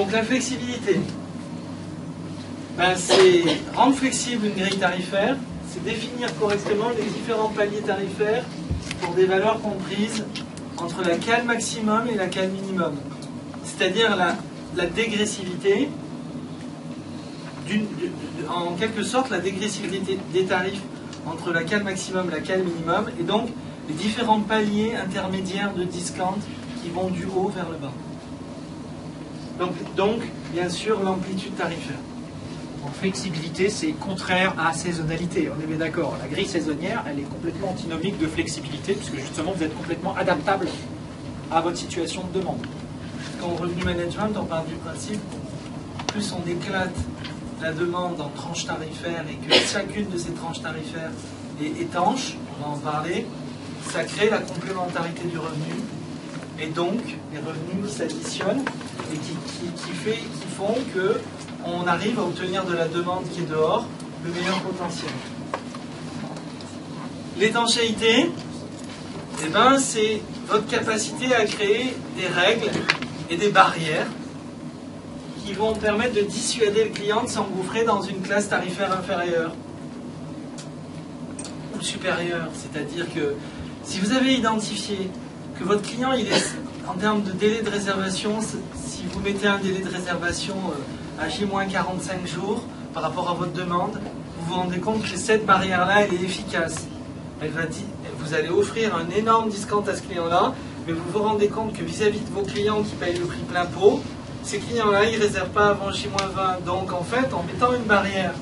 Donc la flexibilité, ben, c'est rendre flexible une grille tarifaire, c'est définir correctement les différents paliers tarifaires pour des valeurs comprises entre la cale maximum et la cale minimum. C'est-à-dire la dégressivité, en quelque sorte la dégressivité des tarifs entre la cale maximum et la cale minimum, et donc les différents paliers intermédiaires de discount qui vont du haut vers le bas. Donc bien sûr, l'amplitude tarifaire. En flexibilité, c'est contraire à saisonnalité. On est bien d'accord. La grille saisonnière, elle est complètement antinomique de flexibilité, puisque justement, vous êtes complètement adaptable à votre situation de demande. Quand revenu management, on part du principe, plus on éclate la demande en tranches tarifaires et que chacune de ces tranches tarifaires est étanche, on va en parler, ça crée la complémentarité du revenu et donc les revenus qui s'additionnent et qui font qu'on arrive à obtenir de la demande qui est dehors le meilleur potentiel. L'étanchéité, eh ben, c'est votre capacité à créer des règles et des barrières qui vont permettre de dissuader le client de s'engouffrer dans une classe tarifaire inférieure ou supérieure. C'est-à-dire que si vous avez identifié que votre client, il est, en termes de délai de réservation, si vous mettez un délai de réservation à J-45 jours par rapport à votre demande, vous vous rendez compte que cette barrière-là, elle est efficace. Vous allez offrir un énorme discount à ce client-là, mais vous vous rendez compte que vis-à-vis de vos clients qui payent le prix plein pot, ces clients-là, ils ne réservent pas avant J-20. Donc, en fait, en mettant une barrière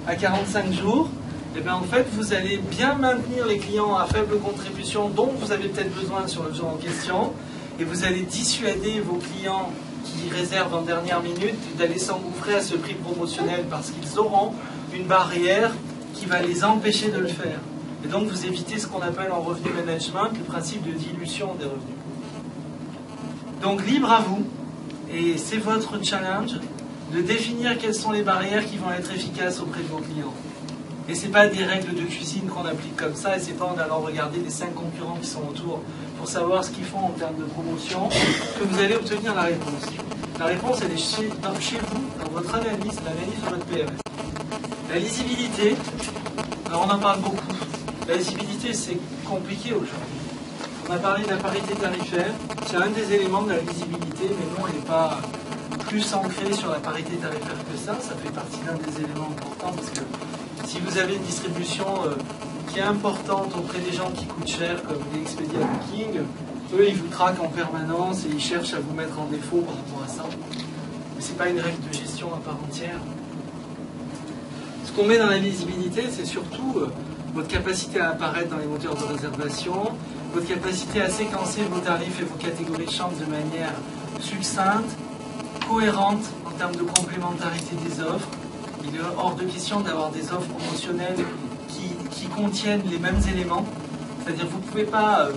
à 45 jours, eh bien, en fait, vous allez bien maintenir les clients à faible contribution dont vous avez peut-être besoin sur le jour en question, et vous allez dissuader vos clients qui réservent en dernière minute d'aller s'engouffrer à ce prix promotionnel parce qu'ils auront une barrière qui va les empêcher de le faire. Et donc, vous évitez ce qu'on appelle en revenu management le principe de dilution des revenus. Donc, libre à vous. Et c'est votre challenge de définir quelles sont les barrières qui vont être efficaces auprès de vos clients. Et ce n'est pas des règles de cuisine qu'on applique comme ça, et ce n'est pas en allant regarder les 5 concurrents qui sont autour pour savoir ce qu'ils font en termes de promotion que vous allez obtenir la réponse. La réponse, elle est chez vous, dans votre analyse, l'analyse de votre PMS. La lisibilité, alors on en parle beaucoup. La lisibilité, c'est compliqué aujourd'hui. On a parlé de la parité tarifaire, c'est un des éléments de la lisibilité, mais non, elle n'est pas plus ancrée sur la parité tarifaire que ça. Ça fait partie d'un des éléments importants parce que si vous avez une distribution qui est importante auprès des gens qui coûtent cher, comme les Expedia Booking, eux, ils vous traquent en permanence et ils cherchent à vous mettre en défaut par rapport à ça. Mais ce n'est pas une règle de gestion à part entière. Ce qu'on met dans la lisibilité, c'est surtout votre capacité à apparaître dans les moteurs de réservation, votre capacité à séquencer vos tarifs et vos catégories de chambres de manière succincte, cohérente en termes de complémentarité des offres. Il est hors de question d'avoir des offres promotionnelles qui contiennent les mêmes éléments. C'est-à-dire que vous ne pouvez pas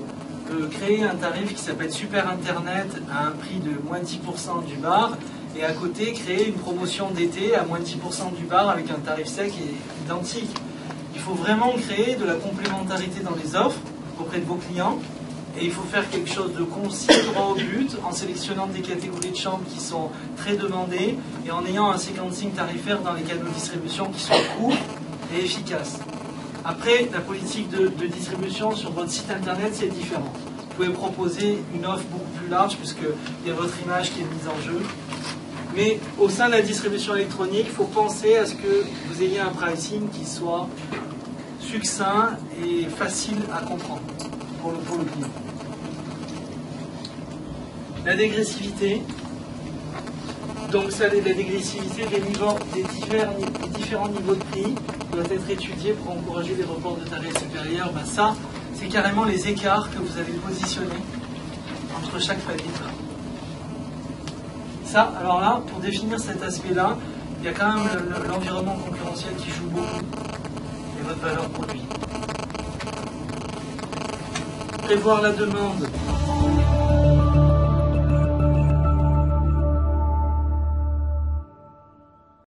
créer un tarif qui s'appelle Super Internet à un prix de moins 10% du bar et à côté créer une promotion d'été à moins 10% du bar avec un tarif sec et identique. Il faut vraiment créer de la complémentarité dans les offres auprès de vos clients et il faut faire quelque chose de concis, droit au but, en sélectionnant des catégories de chambres qui sont très demandées et en ayant un sequencing tarifaire dans les canaux de distribution qui sont courts et efficaces. Après, la politique de distribution sur votre site internet, c'est différent. Vous pouvez proposer une offre beaucoup plus large puisqu'il y a votre image qui est mise en jeu. Mais au sein de la distribution électronique, il faut penser à ce que vous ayez un pricing qui soit succinct et facile à comprendre pour le client. La dégressivité, donc ça, la dégressivité des différents niveaux de prix doit être étudiée pour encourager les reports de tarifs supérieurs. Ben ça, c'est carrément les écarts que vous avez positionnés entre chaque palier de prix. Ça, alors là, pour définir cet aspect-là, il y a quand même l'environnement concurrentiel qui joue beaucoup et votre valeur produit. Prévoir la demande